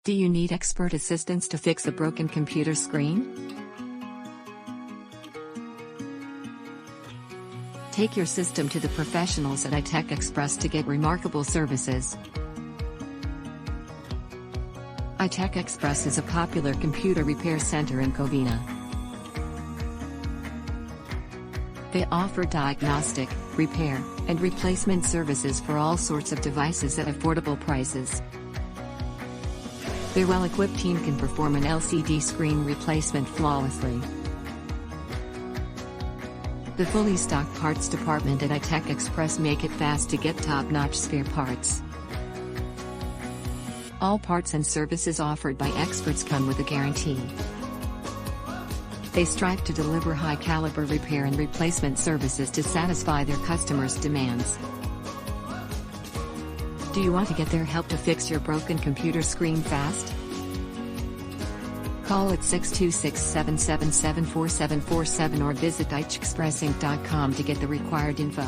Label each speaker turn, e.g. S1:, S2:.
S1: Do you need expert assistance to fix a broken computer screen? Take your system to the professionals at iTech Xpress to get remarkable services. iTech Xpress is a popular computer repair center in Covina. They offer diagnostic, repair, and replacement services for all sorts of devices at affordable prices. Their well-equipped team can perform an LCD screen replacement flawlessly. The fully stocked parts department at iTech Xpress make it fast to get top-notch spare parts. All parts and services offered by experts come with a guarantee. They strive to deliver high-caliber repair and replacement services to satisfy their customers' demands. Do you want to get their help to fix your broken computer screen fast? Call at 626-777-4747 or visit iTechXpressinc.com to get the required info.